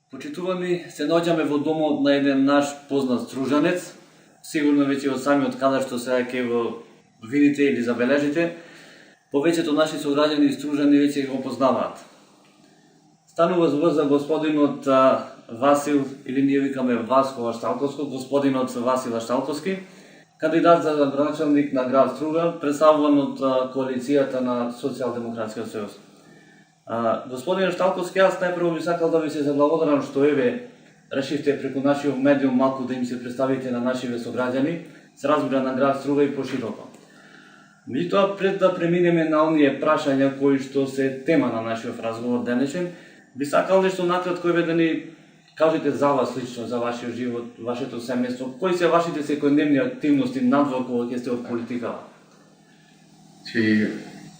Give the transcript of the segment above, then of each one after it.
Почитувани, се наоѓаме во домот на еден наш познат стружанец. Сигурно веќе од самиот кадар што сега ќе го видите или забележите, повеќето наши сограѓани и стружани веќе го познаваат. Станува збор за господинот Васил, или ние викаме Васко Вашталковски, господинот Васил Вашталковски, кандидат за градоначалник на град Струга, представуван од коалицијата на Социјалдемократскиот сојуз. Господин Шталковски, јас најпрво би сакал да ви се заблагодарам што решивте преку нашиот медиум малку да им се представите на нашиве сограѓани, се разбира на град Струга и пошироко. Меѓутоа, пред да преминеме на оние прашања кои што се тема на нашиот разговор денешен, би сакал нешто накратко да ни кажете за вас лично, за вашиот живот, вашето семејство, кои се вашите секојдневни активности надвор кога ќе сте од политикава?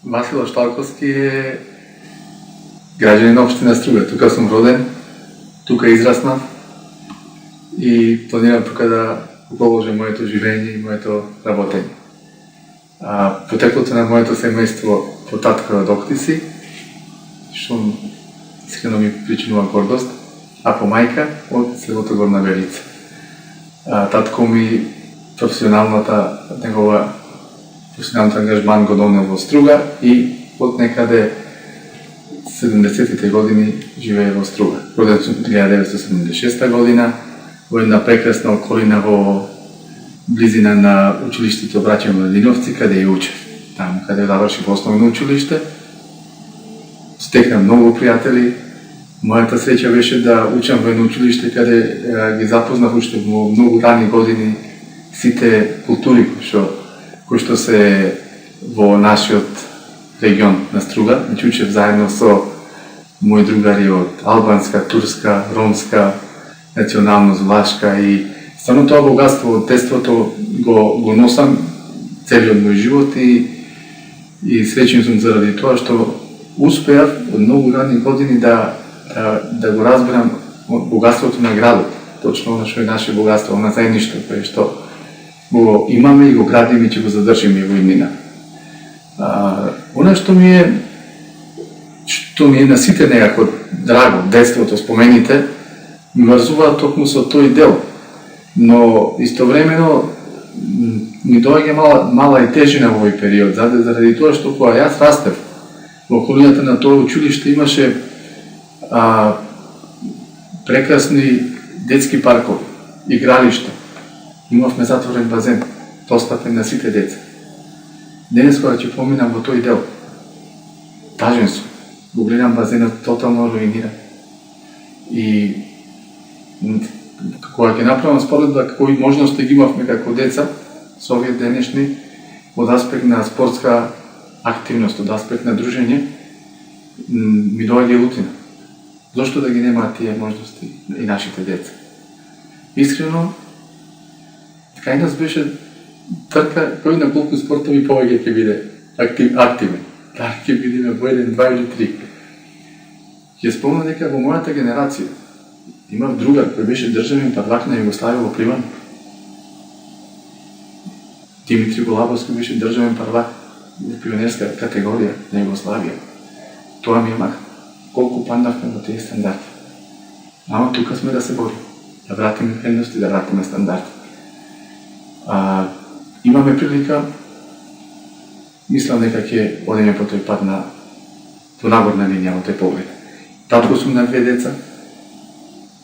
Васил Шталковски е граѓанин на општина Струга. Тука сум роден, тука израснав и планирам тука да продолжам моето живење и моето работење. Потеклото на моето семејство по татко од Октиси, што искрено ми причинува гордост, а по мајка од селото Горна Велица. Татко ми професионалниот ангажман го донел во Струга и од некаде 70-тите години живее во Струга. Роден сум 1976 година во една прекрасна околина во близина на училиштето Браќа Младиновци, каде ја учев. Таму каде завршив основно училиште, стекнав многу пријатели. Мојата среќа беше да учам во едно училиште каде ги запознав уште во многу рани години сите култури кои што се во нашиот регион на Струга. Значи учев заедно со мои другари од албанска, турска, ромска, националност, влашка и стварно тоа богатство од детството го носам целиот мој живот и среќен сум заради тоа што успеав од многу рани години да го разберам богатството на градот, точно она што е наше богатство, она заедништво кое што го имаме и го градиме и ќе го задржиме во иднина. Она што ми е на сите некако драго, детството, спомените, ми врзуваат токму со тој дел, но истовремено ми доаѓа мала и тежина во овој период, заради тоа што кога јас растев, во околината на тоа училиште имаше прекрасни детски паркови, игралишта, имавме затворен базен, достапен на сите деца. Денес кога ќе поминам во тој дел, тажен сум, го гледам базенот тотално руиниран. И кога ќе направам споредба кои можности ги имавме како деца со овие денешни од аспект на спортска активност, од аспект на дружење, ми доаѓа лутина. Зошто да ги немаат тие можности и нашите деца? Искрено, кај нас беше трка кој на колку спортови повеќе ќе биде активен. Дали ќе бидеме во 1, 2 или 3. Ќе спомнам дека во мојата генерација имав другар кој беше државен првак на Југославија во пливање. Димитри Голабовски беше државен првак во пионерска категорија на Југославија. Тоа ми е мак. Колку пандавме во тие стандарди. Ама тука сме да се борим, да вратиме вредности, да вратиме стандарди. Имаме прилика, мислам дека ќе одиме по тој пат по нагорна линија во тој поглед. Татко сум на 2 деца,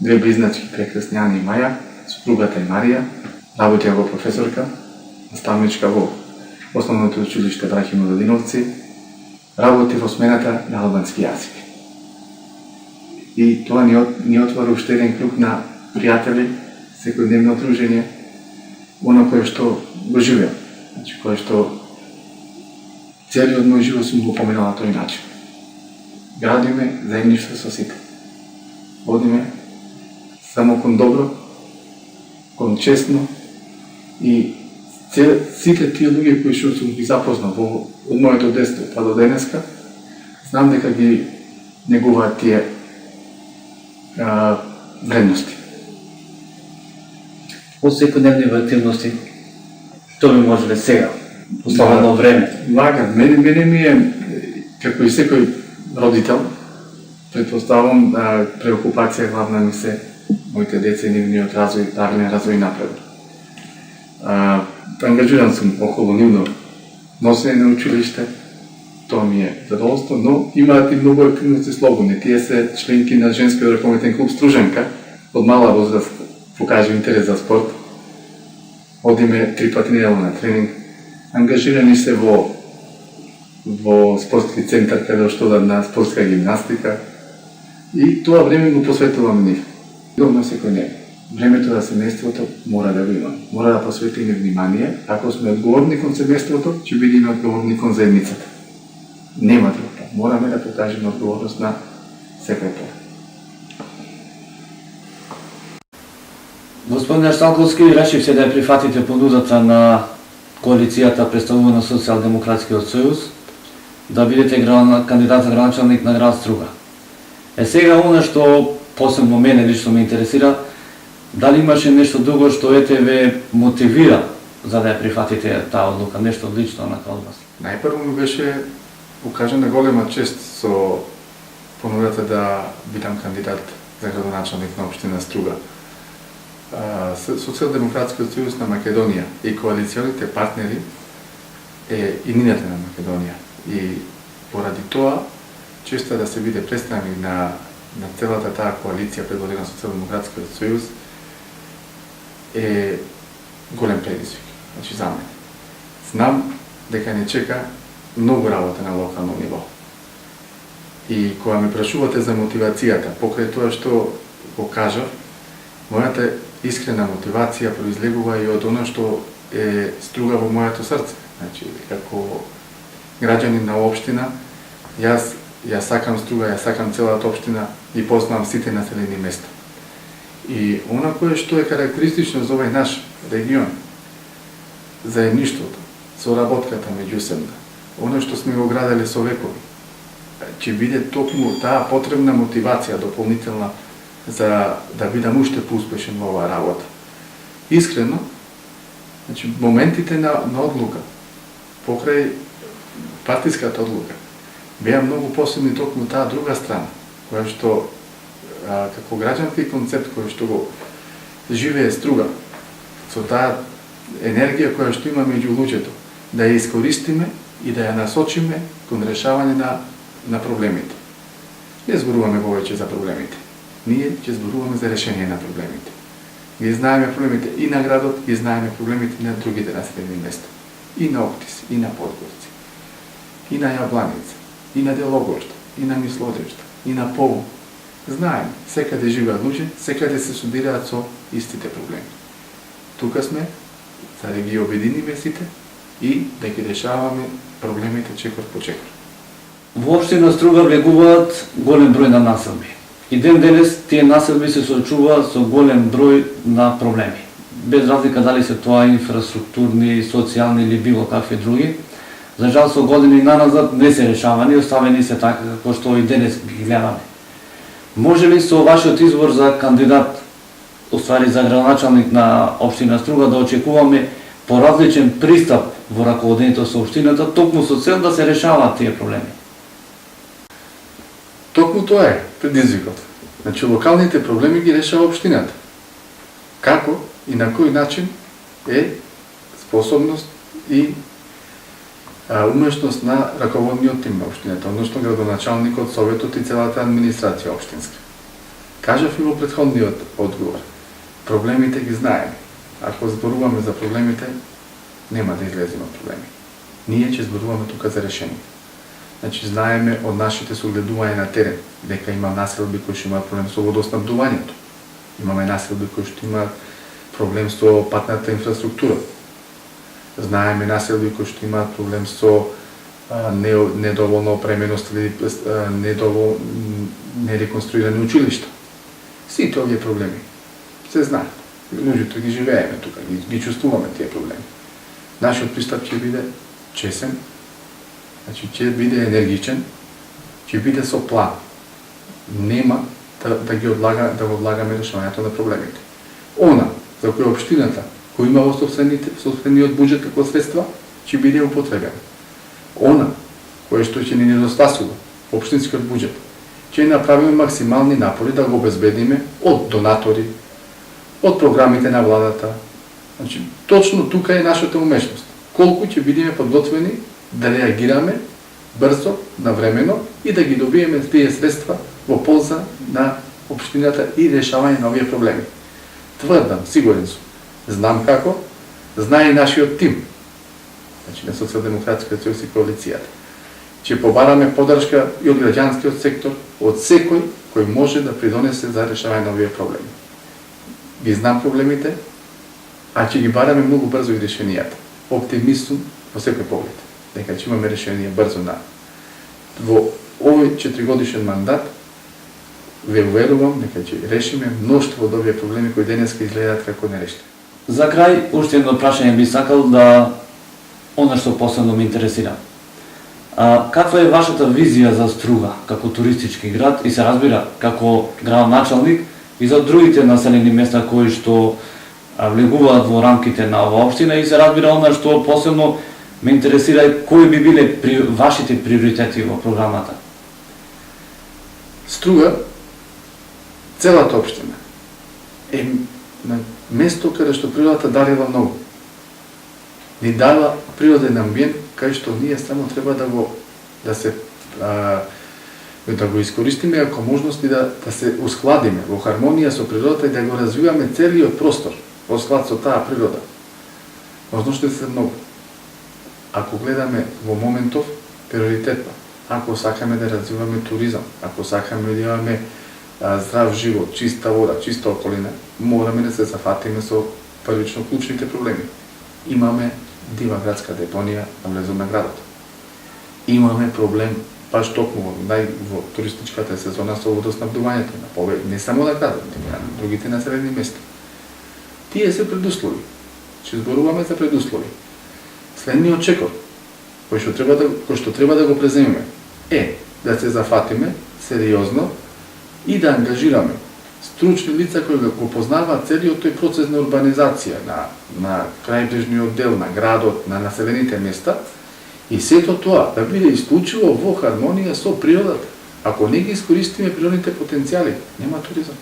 2 близначки, прекрасни Ана и Маја, супругата и Марија, работеа во професорка, наставничка во основното училиште Браќа Младиновци, работи во смената на албански јазик. И тоа ни отвара уште еден круг на пријатели, секојдневно дружење, оно кое што го живеам, значи кое што целиот мој живот сум го поминал на тој начин. Градиме заедништво со сите. Одиме само кон добро, кон честно и сите тие луѓе кои што сум ги запознал од моето детство па до денеска, знам дека ги негуваат тие вредности. Од секојдневни активности, што би можеле сега, последно време? Лагам, мене ми е, како и секој родител, Предпоставам преокупација главна ми се моите деца и нивниот развој, правилен развој и напред. Ангажиран сум околу нивно носење на училиште, тоа ми е задоволство, но имаат и многу активности слободни. Тие се членки на женскиот ракометен клуб Стружанка, од мала возраст покажа интерес за спорт. Одиме 3 пати неделно на тренинг, ангажирани се во спортски центар каде што на спортска гимнастика и тоа време го посветувам нив. Довно секој ден. Времето за семејството мора да го имаме. Мора да посветиме внимание. Ако сме одговорни кон семејството, ќе бидеме одговорни кон заедницата. Нема друго. Мораме да покажеме одговорност на секој пат. Господин Шталковски, решивте да ја прифатите понудата на коалицијата представувана на Социјалдемократскиот сојуз да бидете кандидат за градоначалник на град Струга. Сега оно што посебно мене лично ме интересира, дали имаше нешто друго што ве мотивира за да ја прифатите таа одлука, нешто лично на од вас? Најпрво ми беше укажана голема чест со понудата да бидам кандидат за градоначалник на општина Струга. Социјалдемократскиот сојуз на Македонија и коалиционите партнери е иднината на Македонија. И поради тоа, честа да се биде представник на целата таа коалиција предводена на Социјалдемократскиот сојуз е голем предизвик. Значи за мене. Знам дека не чека многу работа на локално ниво. И кога ме прашувате за мотивацијата, покрај тоа што го кажав, мојата искрена мотивација произлегува и од оно што е Струга во моето срце. Значи, како граѓанин на општина, јас сакам Струга, ја сакам целата општина и познавам сите населени места. И она кое што е карактеристично за овој наш регион, заедништвото, соработката меѓусебна, оно што сме го градели со векови, ќе биде токму таа потребна мотивација дополнителна за да бидам уште поуспешен во оваа работа. Искрено, значи моментите на одлука, покрај партиската одлука, беа многу посебни токму таа друга страна, која што како граѓански концепт кој што го живее Струга, со таа енергија која што има меѓу луѓето, да ја искористиме и да ја насочиме кон решавање на проблемите. Не зборуваме повеќе за проблемите. Ние ќе зборуваме за решение на проблемите. Ги знаеме проблемите и на градот, ги знаеме проблемите на другите населени места. И на Октис, и на Подгорци, и на Јабланица, и на Делогоршта, и на Мислодешта, и на Полу. Знаеме, секаде живеат луѓе, секаде се судираат со истите проблеми. Тука сме за да ги обединиме сите и да ги решаваме проблемите чекор по чекор. Во општина Струга влегуваат голем број на населби. И ден денес тие населби се соочуваат со голем број на проблеми. Без разлика дали се тоа инфраструктурни, социјални или било какви други. За жал со години наназад не се решавани, оставени се така како што и денес ги гледаме. Може ли со вашиот избор за кандидат, оствари за градоначалник на општина Струга, да очекуваме поразличен пристап во раководењето со општината, токму со цел да се решаваат тие проблеми? Токму тоа е предизвикот. Значи, локалните проблеми ги решава општината. Како и на кој начин е способност и умешност на раководниот тим на општината, односно градоначалникот, советот и целата администрација општинска. Кажав и во претходниот одговор. Проблемите ги знаеме. Ако зборуваме за проблемите, нема да излеземе од проблеми. Ние ќе зборуваме тука за решение. Значи, знаеме од нашите согледувања на терен, дека има населби кои што имаат проблем со водоснабдувањето. Имаме населби кои што имаат проблем со патната инфраструктура. Знаеме населби кои што имаат проблем со недоволно опременост или нереконструирани училишта. Сите овие проблеми се знаат. Луѓето ги живееме тука, ги чувствуваме тие проблеми. Нашиот пристап ќе биде чесен, значи ќе биде енергичен, ќе биде со план. Нема да го одлагаме решавањето на проблемите. Она за кој општината, кој има во собствениот буџет како средства, ќе биде употребено. Она кое што ќе ни недостасува, општинскиот буџет, ќе направиме максимални напори да го обезбедиме од донатори, од програмите на владата. Значи, точно тука е нашата умешност. Колку ќе бидеме подготвени да реагираме брзо, навремено и да ги добиеме тие средства во полза на општината и решавање на овие проблеми. Тврдам, сигурен сум. Знам како, знае и нашиот тим. Значи, на Социјалдемократскиот сојуз и коалицијата. Ќе побараме поддршка и од граѓанскиот сектор, од секој кој може да придонесе за решавање на овие проблеми. Ги знам проблемите, а ќе ги бараме многу брзо и решенијата. Оптимист сум во секој поглед. Дека ќе имаме решение брзо во овој 4-годишен мандат. Ве уверувам дека ќе решиме мноштво од овие проблеми кои денеска изгледаат како нерешени. За крај, уште едно прашање би сакал да она што посебно ме интересира. Каква е вашата визија за Струга како туристички град и се разбира како градоначалник и за другите населени места кои што влегуваат во рамките на оваа општина и се разбира она што посебно ме интересира кои би биле вашите приоритети во програмата? Струга, целата општина, е на место каде што природата дарила многу. Ни дава природен амбиент кај што ние само треба да го искористиме како можност и да се ускладиме во хармонија со природата и да го развиваме целиот простор во склад со таа природа. Можностите се многу. Ако гледаме во моментов, приоритетно, ако сакаме да развиваме туризам, ако сакаме да имаме здрав живот, чиста вода, чиста околина, мораме да се зафатиме со првично клучните проблеми. Имаме дива градска депонија на влезот на градот. Имаме проблем баш токму во туристичката сезона со водоснабдувањето на не само на градот, но и на другите населени места. Тие се предуслови. Че зборуваме за предуслови. Следниот чекор, кој што треба да го преземеме, е да се зафатиме сериозно и да ангажираме стручни лица кои го познаваат целиот тој процес на урбанизација на крајбрежниот дел, на градот, на населените места и сето тоа да биде исклучиво во хармонија со природата. Ако не ги искористиме природните потенцијали, нема туризам.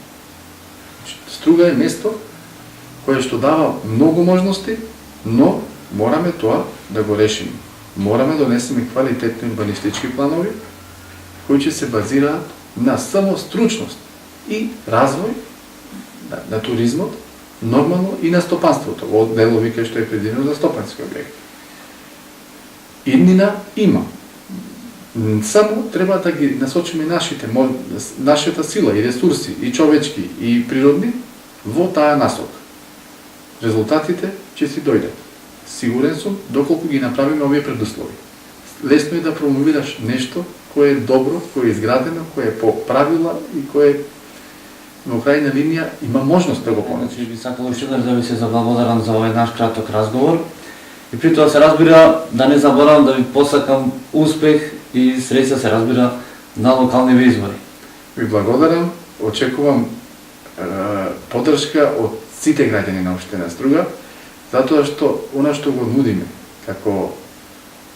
Струга е место кое што дава многу можности, но мораме тоа да го решиме. Мораме да донесеме квалитетни урбанистички планови кои ќе се базираат на само стручност и развој на туризмот, нормално и на стопанството, во делови кај што е предвидено за стопански објекти. Иднина има. Само треба да ги насочиме нашата сила и ресурси, и човечки, и природни, во таа насока. Резултатите ќе си дојдат. Сигурен сум, доколку ги направиме овие предуслови. Лесно е да промовираш нешто кое е добро, кое е изградено, кое е по правила и кое во крајна линија има можност да го понесеш. Би сакал уште да ви се заблагодарам за овој наш краток разговор. И при тоа се разбира, да не заборавам да ви посакам успех и среќа се разбира на локални избори. Ви благодарам, очекувам поддршка од сите граѓани на општина Струга, затоа што она што го нудиме како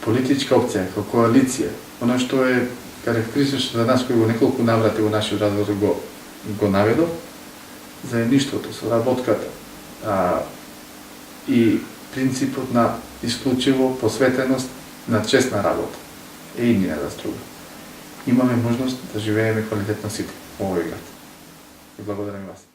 политичка опција, како коалиција, она што е карактеристично за нас кој во неколку наврати во нашиот разговор го наведов, заедништвото, соработката и принципот на исклучиво посветеност на честна работа е иднина за Струга. Имаме можност да живееме квалитетно сите во овој град. И благодарам и вас.